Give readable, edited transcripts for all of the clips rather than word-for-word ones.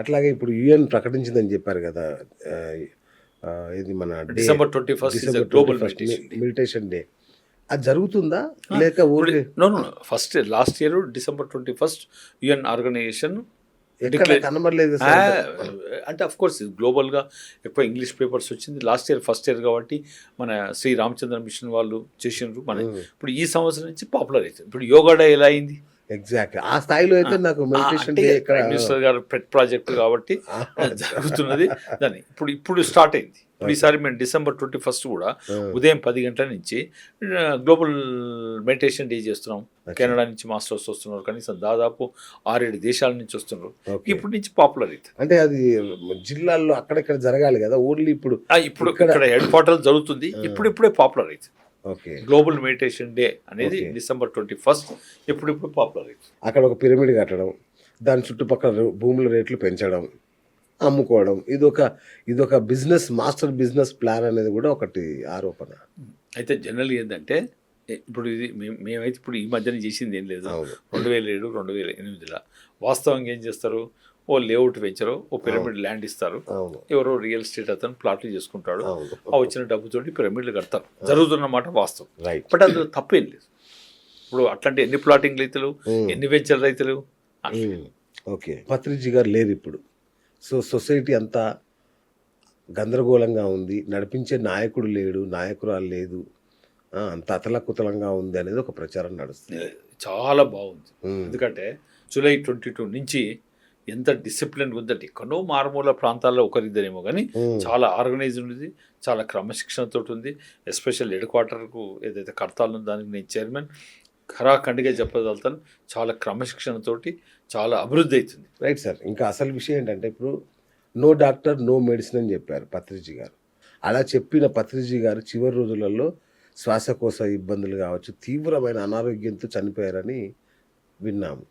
అట్లాగే ఇప్పుడు యుఎన్ ప్రకటించిందని చెప్పారు కదా. ఆహ్, ఇది మన day December 21 is December global 21 meditation day. Meditation day. అది జరుగుతుందా? లేక ఇప్పుడు only no no first last year December 21 UN organization ఎక్కడ కనబడలేదు ఆ, సార్. అంటే అఫ్ కోర్స్ గ్లోబల్గా ఎక్కువ ఇంగ్లీష్ పేపర్స్ వచ్చింది లాస్ట్ ఇయర్ ఫస్ట్ ఇయర్ కాబట్టి మన శ్రీ రామచంద్ర మిషన్ వాళ్ళు చేసినారు. మన ఇప్పుడు ఈ సంవత్సరం నుంచి పాపులర్ అవుతుంది. ఇప్పుడు యోగా డే ఎలా అయింది? ఎగ్జాక్ట్లీ ఆ స్థాయిలో అయితే నాకు మెడిటేషన్ అంటే డే ఇక్కడ ప్రైమ్ మినిస్టర్ గారు పెట్ ప్రాజెక్ట్ కాబట్టి జరుగుతున్నది దాన్ని ఇప్పుడు స్టార్ట్ అయింది. ఇప్పుడు ఈసారి మేము డిసెంబర్ 21 కూడా ఉదయం 10 గంటల నుంచి గ్లోబల్ మెడిటేషన్ డే చేస్తున్నాం. కెనడా నుంచి మాస్టర్స్ వస్తున్నారు, కనీసం దాదాపు 6-7 దేశాల నుంచి వస్తున్నారు. ఇప్పటి నుంచి పాపులర్ అవుతుంది. అంటే అది జిల్లాల్లో అక్కడక్కడ జరగాలి కదా, ఓన్లీ ఇప్పుడు ఇప్పుడు ఇక్కడ హెడ్ క్వార్టర్ జరుగుతుంది. ఇప్పుడిప్పుడే పాపులర్ అవుతుంది. ఓకే, గ్లోబల్ మెడిటేషన్ డే అనేది డిసెంబర్ 21 ఇప్పుడిప్పుడు పాపులర్ అవుతుంది. అక్కడ ఒక పిరమిడ్ కట్టడం, దాని చుట్టుపక్కల భూముల రేట్లు పెంచడం, అమ్ముకోవడం, ఇదొక బిజినెస్, మాస్టర్ బిజినెస్ ప్లాన్ అనేది కూడా ఒకటి ఆరోపణ. అయితే జనరల్ ఏంటంటే ఇప్పుడు ఇది మేమైతే ఇప్పుడు ఈ మధ్యన చేసింది ఏం లేదు. 2007 2008లో వాస్తవంగా ఏం చేస్తారు, ఓ లేఅవుట్ పెంచరు, ఓ పిరమిడ్ ల్యాండ్ ఇస్తారు, ఎవరో రియల్ ఎస్టేట్ అతను ప్లాట్లు చేసుకుంటాడు, ఆ వచ్చిన డబ్బుతోటి పిరమిడ్లు కడతారు. జరుగుతున్నమాట వాస్తవం. బట్ అందులో తప్పేం లేదు. ఇప్పుడు అట్లాంటి ఎన్ని ప్లాటింగ్ రైతులు, ఎన్ని వెంచర్ రైతులు. ఓకే, పత్రిజీ గారు లేరు ఇప్పుడు. సో సొసైటీ అంతా గందరగోళంగా ఉంది, నడిపించే నాయకుడు లేడు, నాయకురాలు లేదు, అంత అతలకుతలంగా ఉంది అనేది ఒక ప్రచారం నడుస్తుంది. చాలా బాగుంది. ఎందుకంటే జూలై 22 నుంచి ఎంత డిసిప్లిన్ ఉందంటే, ఎక్కడో మారుమూల ప్రాంతాల్లో ఒకరిద్దరేమో కానీ చాలా ఆర్గనైజ్ ఉంది, చాలా క్రమశిక్షణతో ఉంది. ఎస్పెషల్ హెడ్ క్వార్టర్కు ఏదైతే కడతాలో దానికి నేను చైర్మన్ ఖరాఖండిగా చెప్పగలుగుతాను. చాలా క్రమశిక్షణతోటి చాలా అభివృద్ధి అవుతుంది. Right sir. ఇంకా అసలు విషయం ఏంటంటే, ఇప్పుడు నో డాక్టర్ నో మెడిసిన్ అని చెప్పారు పత్రిజీ గారు. అలా చెప్పిన పత్రిజీ గారు చివరి రోజులలో శ్వాసకోశ ఇబ్బందులు కావచ్చు, తీవ్రమైన అనారోగ్యంతో చనిపోయారని విన్నాము.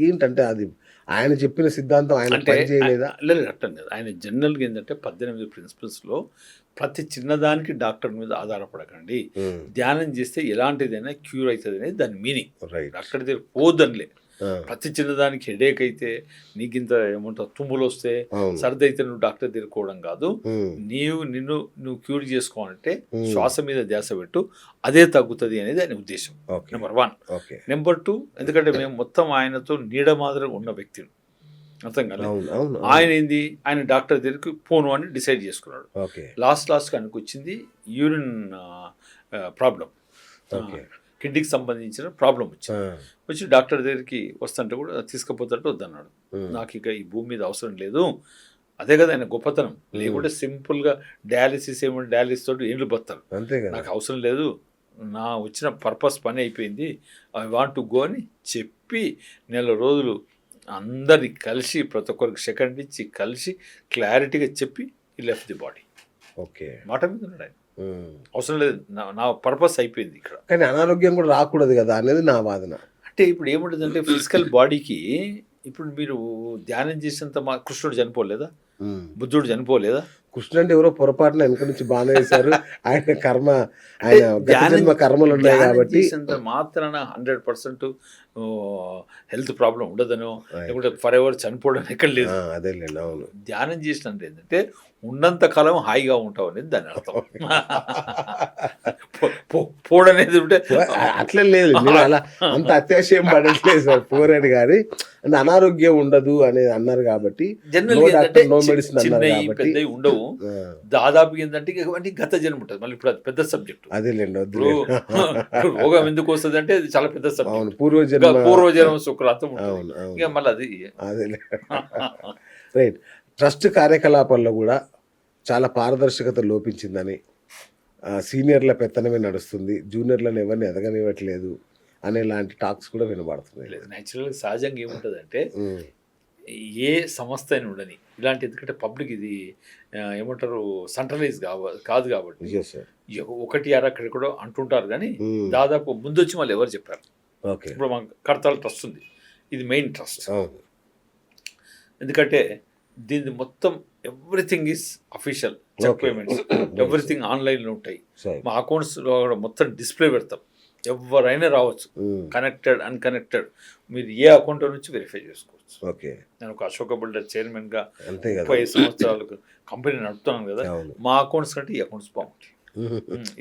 ఏంటంటే అది ఆయన చెప్పిన సిద్ధాంతం ఆయన పని చేయలేదా? లేదు, అట్టం లేదు. ఆయన జనరల్గా ఏంటంటే 18 ప్రిన్సిపల్స్లో ప్రతి చిన్నదానికి డాక్టర్ మీద ఆధారపడకండి, ధ్యానం చేస్తే ఎలాంటిదైనా క్యూర్ అవుతుంది అనేది దాని మీనింగ్. డాక్టర్ దగ్గర పోదనిలే. ప్రతి చిన్నదానికి హెడేక్ అయితే, నీకింత ఏమంటావు తుమ్ములు వస్తే, సర్ది అయితే నువ్వు డాక్టర్ తిరుకోవడం కాదు. నువ్వు క్యూర్ చేసుకోవాలంటే శ్వాస మీద ధ్యాస పెట్టు, అదే తగ్గుతుంది అనేది ఆయన ఉద్దేశం. నెంబర్ 1. నెంబర్ 2, ఎందుకంటే మేము మొత్తం ఆయనతో నీడ మాదిరి ఉన్న వ్యక్తిని, అర్థం కాలేదు. ఆయన ఏంది, ఆయన డాక్టర్ దగ్గరికి పోను అని డిసైడ్ చేసుకున్నాడు. లాస్ట్ ఆయనకు వచ్చింది యూరిన్ ప్రాబ్లం, కిడ్నీకి సంబంధించిన ప్రాబ్లం వచ్చి డాక్టర్ దగ్గరికి వస్తుంటే కూడా తీసుకుపోతుంటే వద్దన్నాడు. నాకు ఇక ఈ భూమి మీద అవసరం లేదు. అదే కదా ఆయన గొప్పతనం. లేకుంటే సింపుల్గా డయాలిసిస్ డయాలిసిస్ తోటి ఏండ్లు బతారు. నాకు అవసరం లేదు, నా వచ్చిన పర్పస్ పని అయిపోయింది, ఐ వాంట్ టు గో అని చెప్పి 1 నెల రోజులు అందరికి కలిసి, ప్రతి ఒక్కరికి సెకండ్ ఇచ్చి కలిసి క్లారిటీగా చెప్పి ఈ లెఫ్ట్ ది బాడీ. ఓకే, మాట మీద ఉన్నాడు ఆయన. అవసరం లేదు, నా పర్పస్ అయిపోయింది ఇక్కడ. కానీ అనారోగ్యం కూడా రాకూడదు కదా అనేది నా వాదన. అంటే ఇప్పుడు ఏముంటుందంటే ఫిజికల్ బాడీకి, ఇప్పుడు మీరు ధ్యానం చేసినంత కృష్ణుడు చనిపోలేదా, బుద్ధుడు చనిపోలేదా? కృష్ణుడు అంటే ఎవరో పొరపాటున వెనక నుంచి బాగానే వేశారు. ఆయన కర్మ, ఆయన కర్మలు ఉన్నాయి కాబట్టి మాత్రాన 100% హెల్త్ ప్రాబ్లం ఉండదనో, లేకుంటే ఫర్ ఎవర్ చనిపోవడం ఎక్కడ లేదు. అదేలేండి, అవును. ధ్యానం చేసినంత ఏంటంటే ఉన్నంత కాలం హాయిగా ఉంటావు అనేది దాని అర్థం. పోడనేది ఉంటే అట్లా లేదు, అలా అంత అత్యాశయం పడట్లేదు సార్. పోరాడు కానీ అంటే అనారోగ్యం ఉండదు అనేది అన్నారు కాబట్టి, నో మెడిసిన్ అన్నారు కాబట్టి ఉండవు. దాదాపు ఏంటంటే గత జన్మ ఉంటుంది. మళ్ళీ ఇప్పుడు పెద్ద సబ్జెక్ట్ అదేలేండి. రోగం ఎందుకు వస్తుంది అంటే అది చాలా పెద్ద సబ్జెక్ట్. పూర్వజన్మ శుక్రాంతం ఇక మళ్ళీ అది అదేలే. రైట్. ట్రస్ట్ కార్యకలాపాల్లో కూడా చాలా పారదర్శకత లోపించిందని, సీనియర్ల పెత్తనమే నడుస్తుంది, జూనియర్లను ఎవరిని ఎదగనివ్వట్లేదు అనే లాంటి టాక్స్ కూడా వినబడుతున్నాయి. న్యాచురల్గా సహజంగా ఏముంటుంది, ఏ సంస్థ అయినా ఉండని ఇలాంటి, ఎందుకంటే పబ్లిక్ ఇది ఏమంటారు సెంట్రలైజ్ కాదు కాబట్టి ఒకటి అక్కడ కూడా అంటుంటారు. కానీ దాదాపు ముందు వచ్చి మళ్ళీ ఎవరు చెప్పారు. ఇప్పుడు మాకు కడతాల ట్రస్ట్ ఉంది, ఇది మెయిన్ ట్రస్ట్. ఎందుకంటే దీన్ని మొత్తం everything is official, check payments everything ఆన్లైన్లో ఉంటాయి. మా అకౌంట్స్లో మొత్తం డిస్ప్లే పెడతాం, ఎవరైనా రావచ్చు, కనెక్టెడ్ అన్కనెక్టెడ్, మీరు ఏ అకౌంట్ నుంచి వెరిఫై చేసుకోవచ్చు. ఓకే. నేను ఒక అశోక బిల్డర్ చైర్మన్గా అంతే కదా. 35 సంవత్సరాలకు కంపెనీ నడుపుతున్నాను కదా. అవును. మా అకౌంట్స్ కంటే ఈ అకౌంట్స్ బాగుంటాయి.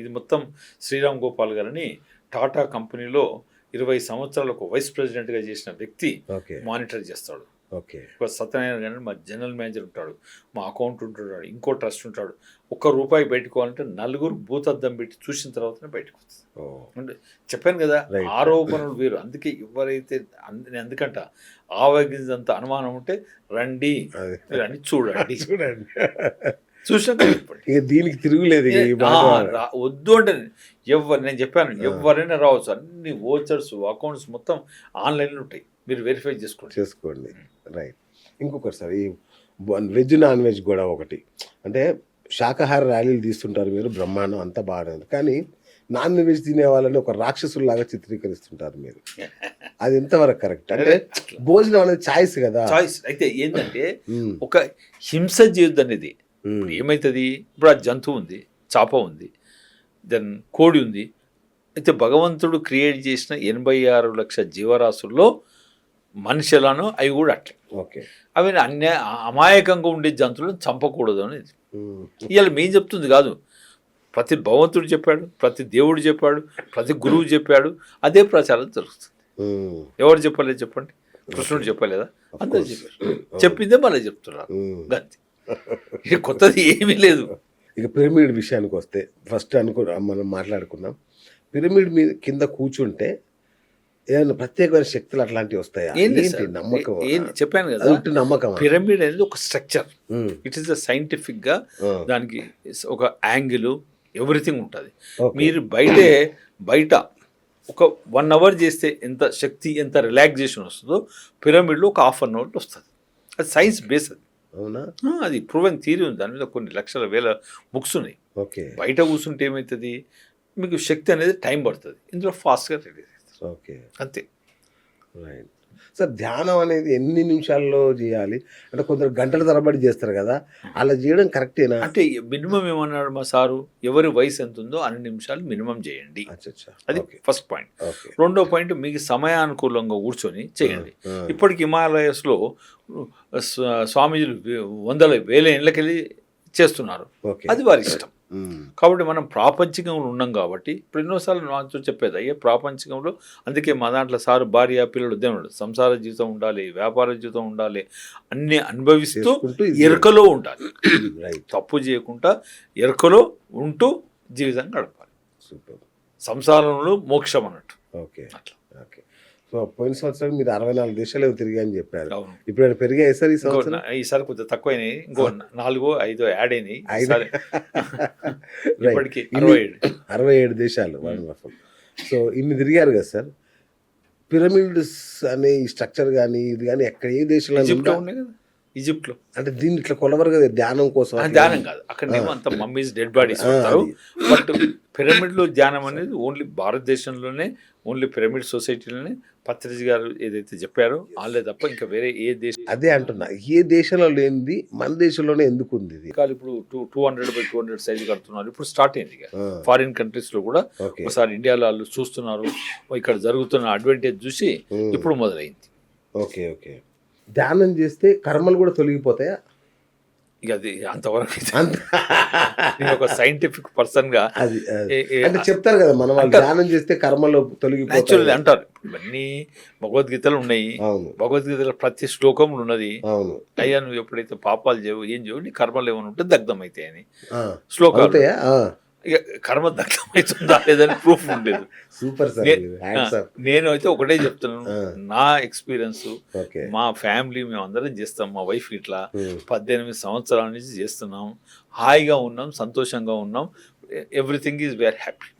ఇది మొత్తం శ్రీరామ్ గోపాల్ గారని టాటా కంపెనీలో 20 సంవత్సరాలకు వైస్ ప్రెసిడెంట్గా చేసిన వ్యక్తి ఓకే. మానిటర్ చేస్తాడు. ఓకే. ఒక సత్యనారాయణ గారు మా జనరల్ మేనేజర్ ఉంటాడు, మా అకౌంట్ ఉంటాడు, ఇంకో ట్రస్ట్ ఉంటాడు. ₹1 బయటకోవాలంటే 4 భూతద్దం పెట్టి చూసిన తర్వాతనే బయటకు వస్తుంది. అంటే చెప్పాను కదా, Right. ఆరోపణలు వేరు. అందుకే ఎవరైతే ఎందుకంట ఆవగింజంత అనుమానం ఉంటే రండి అదే. మీరు అని చూడండి, చూడండి. చూసినాక చెప్పండి. ఇక దీనికి తిరుగులేదు ఇక ఈ మాట. వద్దు అంటే నేను చెప్పాను, ఎవరైనా రావచ్చు. అన్ని ఓచర్స్ అకౌంట్స్ మొత్తం ఆన్లైన్లో ఉంటాయి, మీరు వెరిఫై చేసుకోండి. రైట్. ఇంకొకటి సార్, ఈ వెజ్ నాన్ వెజ్ కూడా ఒకటి. అంటే శాకాహార ర్యాలీలు తీస్తుంటారు మీరు, బ్రహ్మాండం అంతా బాగానే ఉంది. కానీ నాన్ వెజ్ తినే వాళ్ళని ఒక రాక్షసుల్లాగా చిత్రీకరిస్తుంటారు మీరు. అది ఎంతవరకు కరెక్ట్? అంటే భోజనం అనేది ఛాయిస్ కదా. చాయిస్ అయితే ఏంటంటే ఒక హింస చేయొద్దు అనేది. ఇప్పుడు ఏమవుతుంది, ఇప్పుడు ఆ జంతువు ఉంది, చేప ఉంది, దెన్ కోడి ఉంది. అయితే భగవంతుడు క్రియేట్ చేసిన 86 లక్షల జీవరాశుల్లో మనిషి ఎలానో అవి కూడా అట్లే. ఓకే. అవి అమాయకంగా ఉండే జంతువులను చంపకూడదు అనేది ఇవాళ మేము చెప్తుంది కాదు. ప్రతి భగవంతుడు చెప్పాడు, ప్రతి దేవుడు చెప్పాడు, ప్రతి గురువు చెప్పాడు. అదే ప్రచారం జరుగుతుంది. ఎవరు చెప్పలేదు చెప్పండి? కృష్ణుడు చెప్పలేదా? అందరూ చెప్పారు. చెప్పిందే మళ్ళీ చెప్తున్నారు. గంతి ఇది కొత్తది ఏమీ లేదు. ఇక పిరమిడ్ విషయానికి వస్తే ఫస్ట్ మనం మాట్లాడుకున్నాం. పిరమిడ్ మీద కింద కూర్చుంటే ఏదైనా ప్రత్యేకమైన శక్తులు అట్లాంటివి వస్తాయా? నమ్మకం చెప్పాను కదా, నమ్మకం. పిరమిడ్ అనేది ఒక స్ట్రక్చర్. ఇట్ ఈస్ సైంటిఫిక్ గా దానికి ఒక యాంగిల్ ఎవ్రీథింగ్ ఉంటుంది. మీరు బయట ఒక 1 అవర్ చేస్తే ఎంత శక్తి, ఎంత రిలాక్సేషన్ వస్తుందో పిరమిడ్లో ఒక ½ అన్ అవర్ వస్తుంది. అది సైన్స్ బేస్. అది అవునా? అది ప్రూవెన్ థియరీ ఉంది. దాని మీద కొన్ని లక్షల వేల బుక్స్ ఉన్నాయి. ఓకే. బయట కూర్చుంటే ఏమవుతుంది, మీకు శక్తి అనేది టైం పడుతుంది, ఇందులో ఫాస్ట్గా రిలీజ్ అవుతుంది. ఓకే. అంతే. Right sir. ధ్యానం అనేది ఎన్ని నిమిషాల్లో చేయాలి? అంటే కొందరు గంటల తరబడి చేస్తారు కదా, అలా చేయడం కరెక్టేనా? అంటే మినిమం ఏమన్నాడు మా సారు, ఎవరి వయసు ఎంత ఉందో అన్ని నిమిషాలు మినిమం చేయండి. అది ఫస్ట్ పాయింట్. రెండో పాయింట్, మీకు సమయానుకూలంగా కూర్చొని చేయండి. ఇప్పటికి హిమాలయస్లో స్వామీజీలు 100,000 ఏళ్ళకెళ్ళి చేస్తున్నారు. అది వారి ఇష్టం. కాబట్టి మనం ప్రాపంచికంలో ఉన్నాం కాబట్టి ఇప్పుడు ఎన్నోసార్లు నాతో చెప్పేది, అయ్యే ప్రాపంచికంలో అందుకే మా దాంట్లో సారు భార్య పిల్లలు దేవుడు సంసార జీవితం ఉండాలి, వ్యాపార జీవితం ఉండాలి, అన్నీ అనుభవిస్తూ ఎరుకలో ఉండాలి. తప్పు చేయకుండా ఎరుకలో ఉంటూ జీవితం గడపాలి. సంసారంలో మోక్షం అన్నట్టు. ఓకే. అట్లా. ఓకే. సో పోయిన సంవత్సరం మీరు 64 దేశాలు తిరిగా అని చెప్పారు. ఇప్పుడు పెరిగాయి సార్ ఈ సంవత్సరం? ఈసారి కొంచెం తక్కువైనాయి, ఇంకో 4-5 యాడ్ అయినాయి. ఇప్పటికి 67 దేశాలు. వండర్ఫుల్. సో ఇన్ని తిరిగారు కదా సార్. పిరమిడ్స్ అనే ఈ స్ట్రక్చర్ కానీ ఇది కానీ ఎక్కడ ఏ దేశంలో ఉన్నాయి కదా, ఈజిప్ట్లో. అంటే దీన్ని ఇట్లా కొలవరు కదా ధ్యానం కోసం? ధ్యానం కాదు, అక్కడనేమో అంత మమ్మీస్ డెడ్ బాడీస్ ఉంటారు. బట్ పిరమిడ్లో ధ్యానం అనేది ఓన్లీ భారతదేశంలోనే, ఓన్లీ పిరమిడ్ సొసైటీలోనే పత్రిజీ గారు ఏదైతే చెప్పారో వాళ్ళే తప్ప ఇంకా వేరే ఏ దేశం. అదే అంటున్నా, ఏ దేశంలో లేనిది మన దేశంలోనే ఎందుకు ఉంది ఇది? ఇప్పుడు 200x200 సైజు కడుతున్నారు. ఇప్పుడు స్టార్ట్ అయింది ఇక ఫారిన్ కంట్రీస్ లో కూడా. ఒకసారి ఇండియాలో వాళ్ళు చూస్తున్నారు, ఇక్కడ జరుగుతున్న అడ్వాంటేజ్ చూసి ఇప్పుడు మొదలైంది. ఓకే. ఓకే. ధ్యానం చేస్తే కర్మలు కూడా తొలగిపోతాయా? ఇక అది అంతవరకు నేను ఒక సైంటిఫిక్ పర్సన్ గా అంటే చెప్తారు కదా, మనం వాళ్ళు ధ్యానం చేస్తే కర్మలు తొలగిపోతాయి అంటారు. ఇవన్నీ భగవద్గీతలు ఉన్నాయి. భగవద్గీతలో ప్రతి శ్లోకంలో ఉన్నది. అయ్యా నువ్వు ఎప్పుడైతే పాపాలు చేయవు, ఏం చేయవు, నీ కర్మలు ఏమైనా ఉంటే దగ్ధం అవుతాయి అని శ్లోకాలు. ఇక కర్మ దగ్ధం అవుతుందా లేదని ప్రూఫ్ ఉండలేదు. Super sir. నేను అయితే ఒకటే చెప్తున్నాను, నా ఎక్స్పీరియన్స్, మా ఫ్యామిలీ మేము అందరం చేస్తాం. మా వైఫ్ ఇట్లా 18 సంవత్సరాల నుంచి చేస్తున్నాం, హాయిగా ఉన్నాం, సంతోషంగా ఉన్నాం. Everything is very happy.